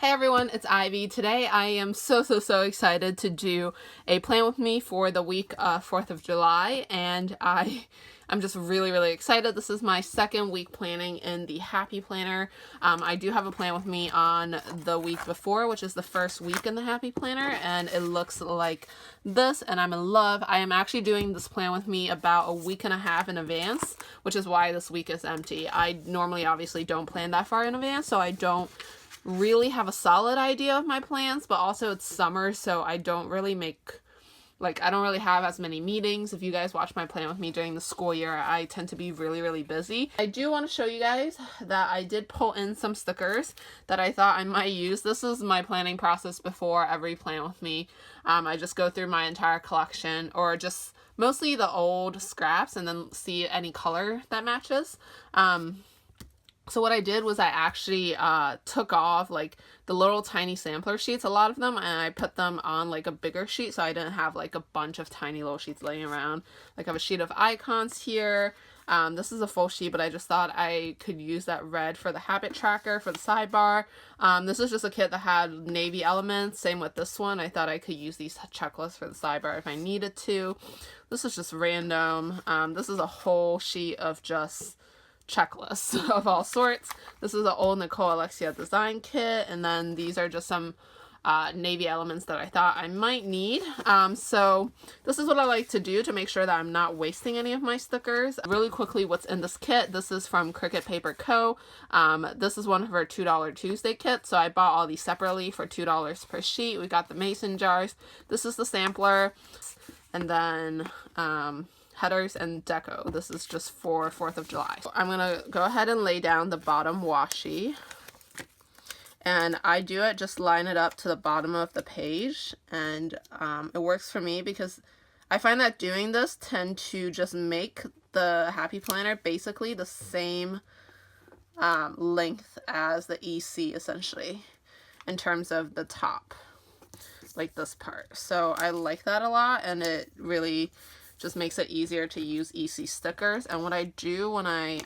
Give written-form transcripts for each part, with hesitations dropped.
Hey everyone, it's Ivy. Today I am so excited to do a plan with me for the week 4th of July, and I'm just really excited. This is my second week planning in the Happy Planner. I do have a plan with me on the week before, which is the first week in the Happy Planner, and it looks like this, and I'm in love. I am actually doing this plan with me about a week and a half in advance, which is why this week is empty. I normally obviously don't plan that far in advance, so I don't really have a solid idea of my plans, but also it's summer, so I don't really I don't really have as many meetings. If you guys watch my plan with me during the school year, I tend to be really busy. I do want to show you guys that I did pull in some stickers that I thought I might use. This is my planning process before every plan with me. I just go through my entire collection, or just mostly the old scraps, and then see any color that matches. So what I did was I actually took off like the little tiny sampler sheets, a lot of them, and I put them on like a bigger sheet so I didn't have like a bunch of tiny little sheets laying around. Like I have a sheet of icons here. This is a full sheet, but I just thought I could use that red for the habit tracker for the sidebar. This is just a kit that had navy elements. Same with this one. I thought I could use these checklists for the sidebar if I needed to. This is just random. This is a whole sheet of just checklists of all sorts. This is an old Nicole Alexia design kit, and then these are just some navy elements that I thought I might need. So this is what I like to do to make sure that I'm not wasting any of my stickers. Really quickly, what's in this kit? This is from CricketPaperCo. This is one of her $2 Tuesday kits, so I bought all these separately for $2 per sheet. We got the mason jars. This is the sampler, and then headers and deco. This is just for 4th of July. So I'm gonna go ahead and lay down the bottom washi, and I do it, just line it up to the bottom of the page, and it works for me because I find that doing this tend to just make the Happy Planner basically the same length as the EC, essentially, in terms of the top, like this part. So I like that a lot, and it really just makes it easier to use EC stickers. And what I do when I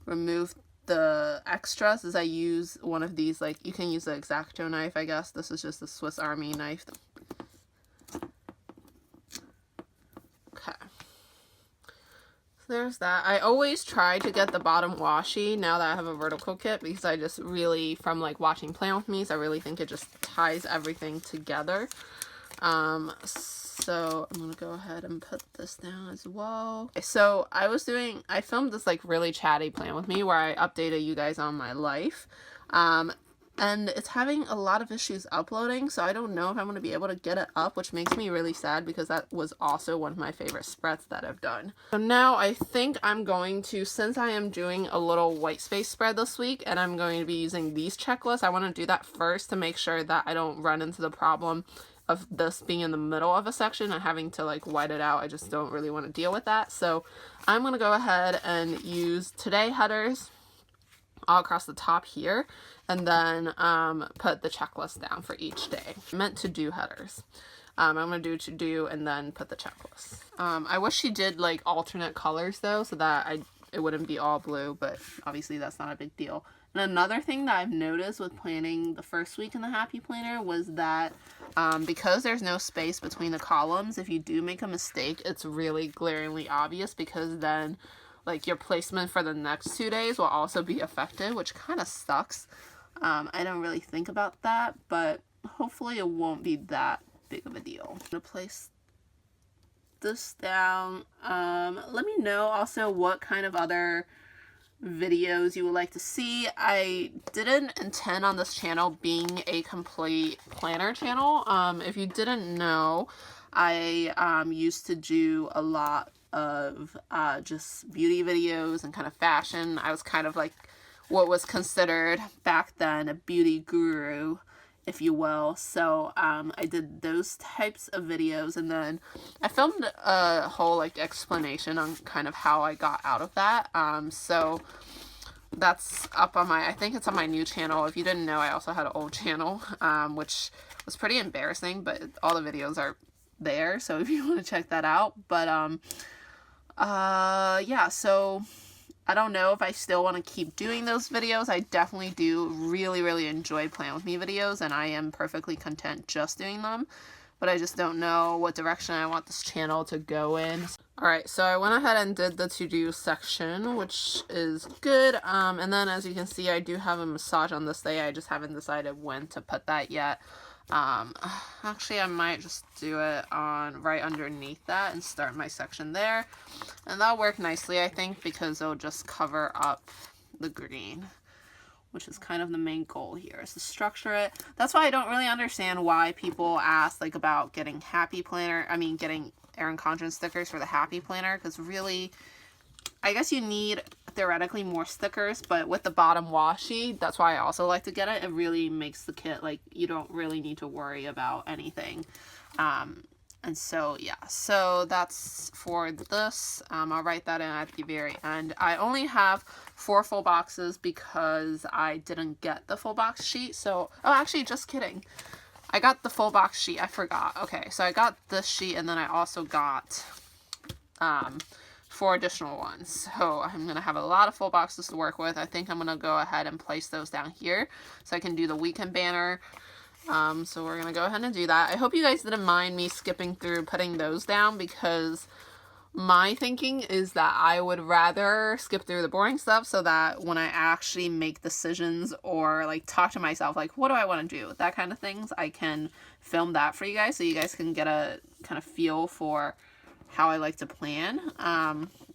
remove the extras is I use one of these, like, you can use the X-Acto knife, I guess. This is just a Swiss Army knife. Okay. So there's that. I always try to get the bottom washi now that I have a vertical kit, because I just really, from like watching Plan With Me, I really think it just ties everything together. So I'm gonna go ahead and put this down as well. So I filmed this like really chatty plan with me where I updated you guys on my life. And it's having a lot of issues uploading, so I don't know if I'm gonna be able to get it up, which makes me really sad because that was also one of my favorite spreads that I've done. So now I think I'm going to, since I am doing a little white space spread this week and I'm going to be using these checklists, I want to do that first to make sure that I don't run into the problem of this being in the middle of a section and having to like white it out. I just don't really want to deal with that. So I'm going to go ahead and use today headers all across the top here, and then put the checklist down for each day. I meant to do headers. I'm going to do to do and then put the checklist. I wish she did like alternate colors though, so that it wouldn't be all blue, but obviously that's not a big deal. And another thing that I've noticed with planning the first week in the Happy Planner was that because there's no space between the columns, if you do make a mistake, it's really glaringly obvious, because then like your placement for the next 2 days will also be affected, which kind of sucks. I don't really think about that, but hopefully it won't be that big of a deal. I'm gonna place this down. Let me know also what kind of other videos you would like to see. I didn't intend on this channel being a complete planner channel. If you didn't know, I used to do a lot of just beauty videos and kind of fashion. I was kind of like what was considered back then a beauty guru, if you will. So I did those types of videos, and then I filmed a whole like explanation on kind of how I got out of that. So that's up on my, I think it's on my new channel. If you didn't know, I also had an old channel, which was pretty embarrassing, but all the videos are there, so if you want to check that out. But yeah, so I don't know if I still want to keep doing those videos. I definitely do really enjoy Plan With Me videos, and I am perfectly content just doing them. But I just don't know what direction I want this channel to go in. Alright, so I went ahead and did the to-do section, which is good. And then as you can see, I do have a massage on this day. I just haven't decided when to put that yet. Actually, I might just do it on right underneath that and start my section there. And that'll work nicely, I think, because it'll just cover up the green, which is kind of the main goal here, is to structure it. That's why I don't really understand why people ask, like, about getting getting Erin Condren stickers for the Happy Planner, because really, I guess you need, theoretically, more stickers, but with the bottom washi, that's why I also like to get it. It really makes the kit, like, you don't really need to worry about anything. And so, yeah, so that's for this. I'll write that in at the very end. I only have 4 full boxes because I didn't get the full box sheet. So, oh, actually, just kidding. I got the full box sheet. I forgot. Okay, so I got this sheet, and then I also got 4 additional ones. So I'm going to have a lot of full boxes to work with. I think I'm going to go ahead and place those down here so I can do the weekend banner. So we're going to go ahead and do that. I hope you guys didn't mind me skipping through putting those down, because my thinking is that I would rather skip through the boring stuff so that when I actually make decisions or like talk to myself, like, what do I want to do? That kind of things, I can film that for you guys so you guys can get a kind of feel for how I like to plan.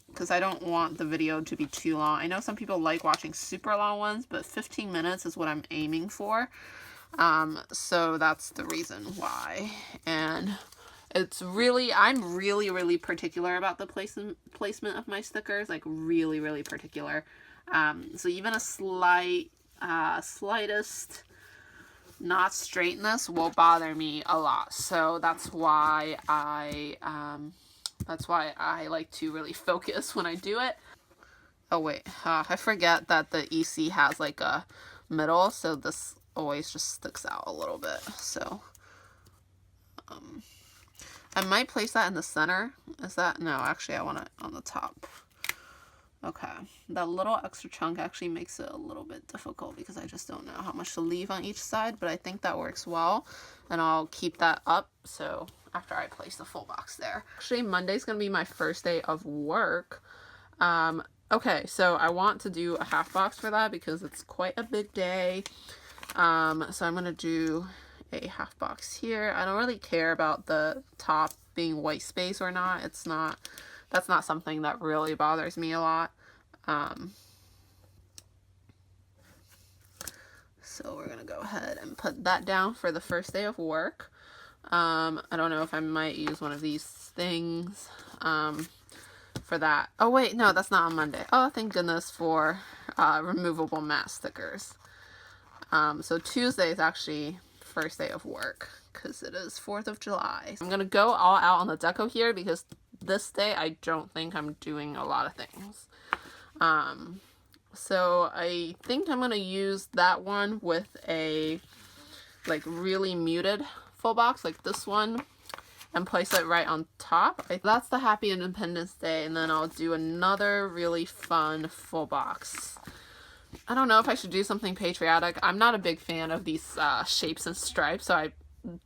Because I don't want the video to be too long. I know some people like watching super long ones, but 15 minutes is what I'm aiming for. So that's the reason why. And it's really, I'm really particular about the placement of my stickers, like really particular. So even a slightest not straightness will bother me a lot. So that's why I like to really focus when I do it. Oh wait, I forget that the EC has like a middle, so this always just sticks out a little bit. So I might place that in the center. Is that, no, actually I want it on the top. Okay, that little extra chunk actually makes it a little bit difficult because I just don't know how much to leave on each side, but I think that works well, and I'll keep that up so after I place the full box there. Actually, Monday's gonna be my first day of work. Okay, so I want to do a half box for that because it's quite a big day. So I'm gonna do a half box here. I don't really care about the top being white space or not. It's not, that's not something that really bothers me a lot. So we're gonna go ahead and put that down for the first day of work. I don't know if I might use one of these things for that. Oh wait, no, that's not on Monday. Oh, thank goodness for removable matte stickers. So Tuesday is actually first day of work because it is 4th of July. I'm gonna go all out on the deco here because this day I don't think I'm doing a lot of things. So I think I'm gonna use that one with a like really muted full box like this one and place it right on top. That's the Happy Independence Day, and then I'll do another really fun full box. I don't know if I should do something patriotic. I'm not a big fan of these shapes and stripes, so I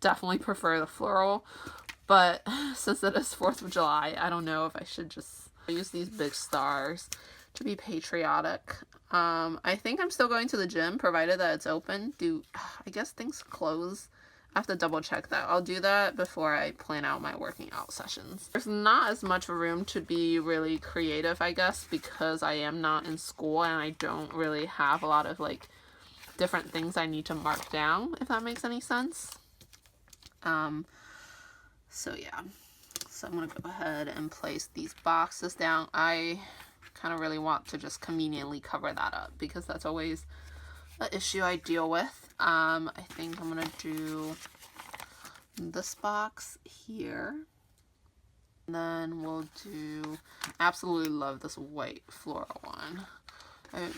definitely prefer the floral. But since it is 4th of July, I don't know if I should just use these big stars to be patriotic. I think I'm still going to the gym, provided that it's open. I guess things close? I have to double check that. I'll do that before I plan out my working out sessions. There's not as much room to be really creative, I guess, because I am not in school and I don't really have a lot of like different things I need to mark down, if that makes any sense. So yeah, so I'm gonna go ahead and place these boxes down. I kind of really want to just conveniently cover that up because that's always an issue I deal with. I think I'm gonna do this box here, and then we'll do, absolutely love this white floral one.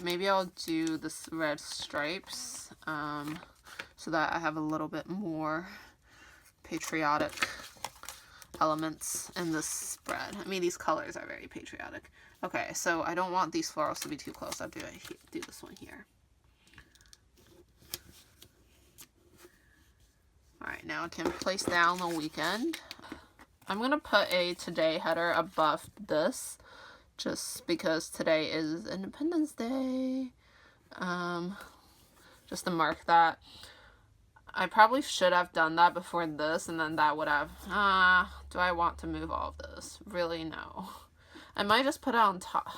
Maybe I'll do this red stripes so that I have a little bit more patriotic elements in this spread. I mean, these colors are very patriotic. Okay, so I don't want these florals to be too close. I'll do this one here. Alright, now I can place down the weekend. I'm going to put a today header above this, just because today is Independence Day. Just to mark that. I probably should have done that before this, and then that would have, do I want to move all of this? Really, no. I might just put it on top.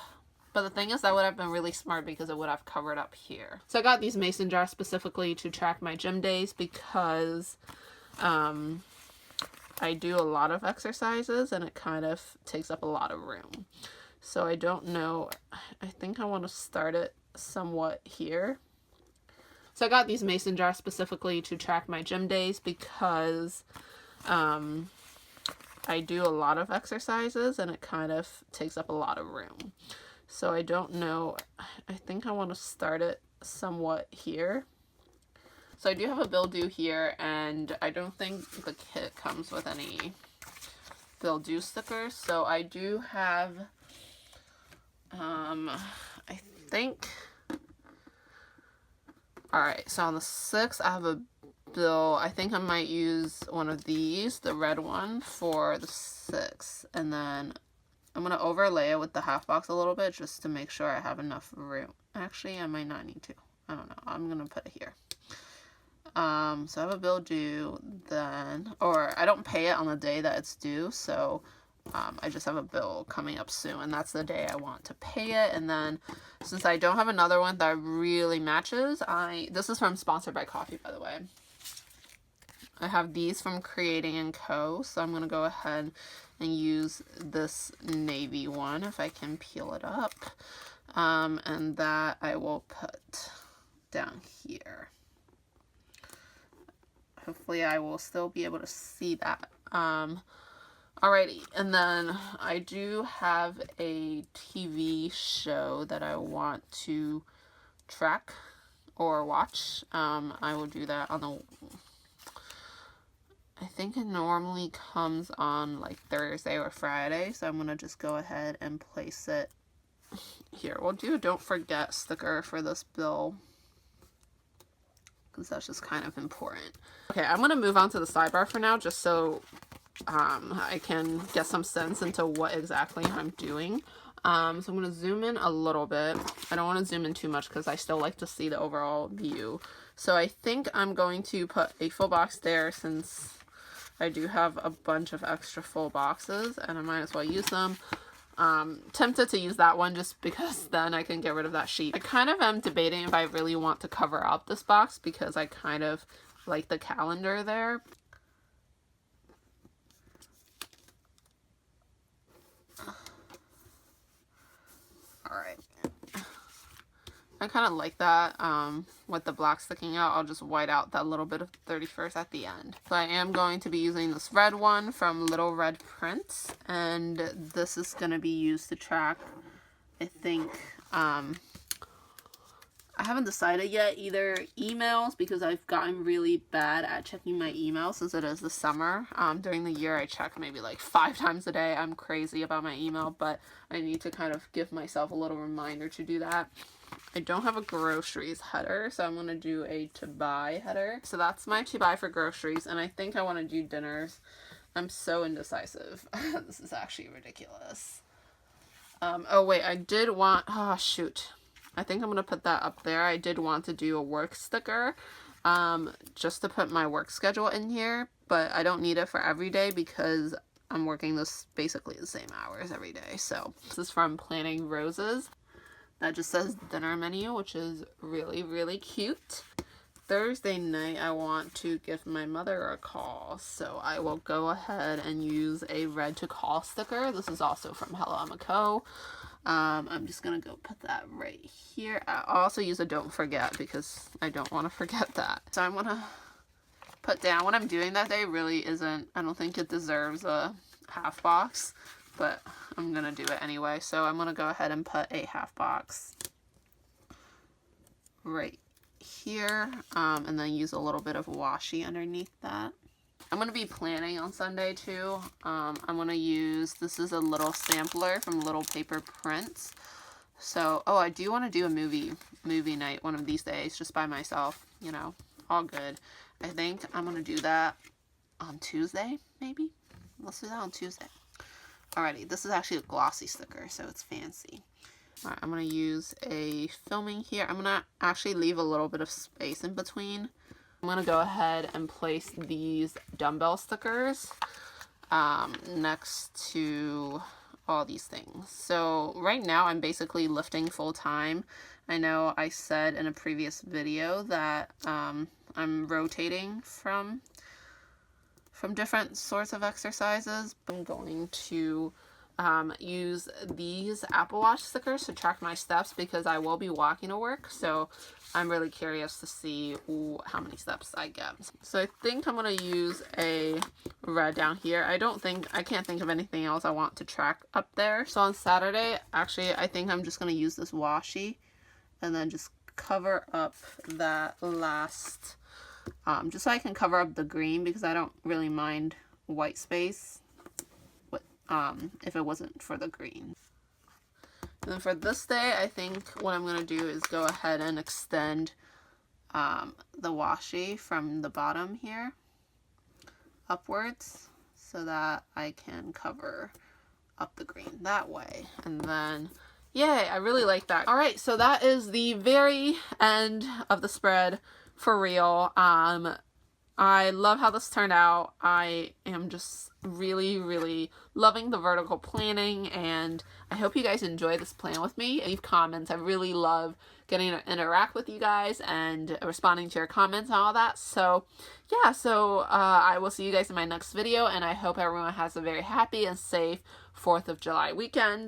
But the thing is, that would have been really smart because it would have covered up here. So I got these mason jars specifically to track my gym days because I do a lot of exercises and it kind of takes up a lot of room. So I don't know, I think I want to start it somewhat here. So I got these mason jars specifically to track my gym days because I do a lot of exercises and it kind of takes up a lot of room. So I don't know, I think I want to start it somewhat here. So I do have a bill due here, and I don't think the kit comes with any bill due stickers. So I do have, I think, alright, so on the 6th I have a bill. I think I might use one of these, the red one, for the 6th. And then I'm going to overlay it with the half box a little bit just to make sure I have enough room. Actually, I might not need to. I don't know. I'm going to put it here. So I have a bill due then, or I don't pay it on the day that it's due, so I just have a bill coming up soon, and that's the day I want to pay it. And then since I don't have another one that really matches, this is from Sponsored by Coffee, by the way. I have these from CricketPaperCo, so I'm going to go ahead and use this navy one if I can peel it up. And that I will put down here. Hopefully I will still be able to see that. Alrighty, and then I do have a TV show that I want to track or watch. I will do that on the, I think it normally comes on like Thursday or Friday, so I'm going to just go ahead and place it here. We'll do a don't forget sticker for this bill, because that's just kind of important. Okay, I'm going to move on to the sidebar for now, just so I can get some sense into what exactly I'm doing. So I'm going to zoom in a little bit. I don't want to zoom in too much because I still like to see the overall view. So I think I'm going to put a full box there since I do have a bunch of extra full boxes and I might as well use them. Tempted to use that one just because then I can get rid of that sheet. I kind of am debating if I really want to cover up this box because I kind of like the calendar there. Alright. I kind of like that with the black sticking out. I'll just white out that little bit of 31st at the end. So I am going to be using this red one from Little Red Prince, and this is going to be used to track, I think, I haven't decided yet, either emails, because I've gotten really bad at checking my emails since it is the summer. During the year I check maybe like 5 times a day. I'm crazy about my email, but I need to kind of give myself a little reminder to do that. I don't have a groceries header, so I'm going to do a to buy header. So that's my to buy for groceries, and I think I want to do dinners. I'm so indecisive. This is actually ridiculous. Oh wait, I did want, oh shoot. I think I'm going to put that up there. I did want to do a work sticker, just to put my work schedule in here, but I don't need it for every day because I'm working this basically the same hours every day. So this is from Planting Roses. That just says dinner menu, which is really, really cute. Thursday night, I want to give my mother a call, so I will go ahead and use a red to call sticker. This is also from HeyItsIvy. I'm just going to go put that right here. I'll also use a don't forget because I don't want to forget that. So I'm going to put down what I'm doing that day really isn't, I don't think it deserves a half box, but I'm going to do it anyway. So I'm going to go ahead and put a half box right here, and then use a little bit of washi underneath that. I'm going to be planning on Sunday too. I'm going to use, this is a little sampler from Little Paper Prints. So, oh, I do want to do a movie night one of these days, just by myself, you know, all good. I think I'm going to do that on Tuesday, maybe? Let's do that on Tuesday. Alrighty, this is actually a glossy sticker, so it's fancy. Alright, I'm going to use a filming here. I'm going to actually leave a little bit of space in between. I'm going to go ahead and place these dumbbell stickers next to all these things. So right now I'm basically lifting full time. I know I said in a previous video that I'm rotating from different sorts of exercises. I'm going to use these Apple Watch stickers to track my steps because I will be walking to work, so I'm really curious to see how many steps I get. So I think I'm going to use a red down here. I can't think of anything else I want to track up there. So on Saturday, actually, I think I'm just going to use this washi and then just cover up that last, just so I can cover up the green, because I don't really mind white space if it wasn't for the green. And then for this day, I think what I'm going to do is go ahead and extend the washi from the bottom here upwards so that I can cover up the green that way. And then, yay, I really like that. All right, so that is the very end of the spread for real. I love how this turned out. I am just really, really loving the vertical planning, and I hope you guys enjoy this plan with me. Leave comments. I really love getting to interact with you guys and responding to your comments and all that. So yeah, I will see you guys in my next video, and I hope everyone has a very happy and safe 4th of July weekend.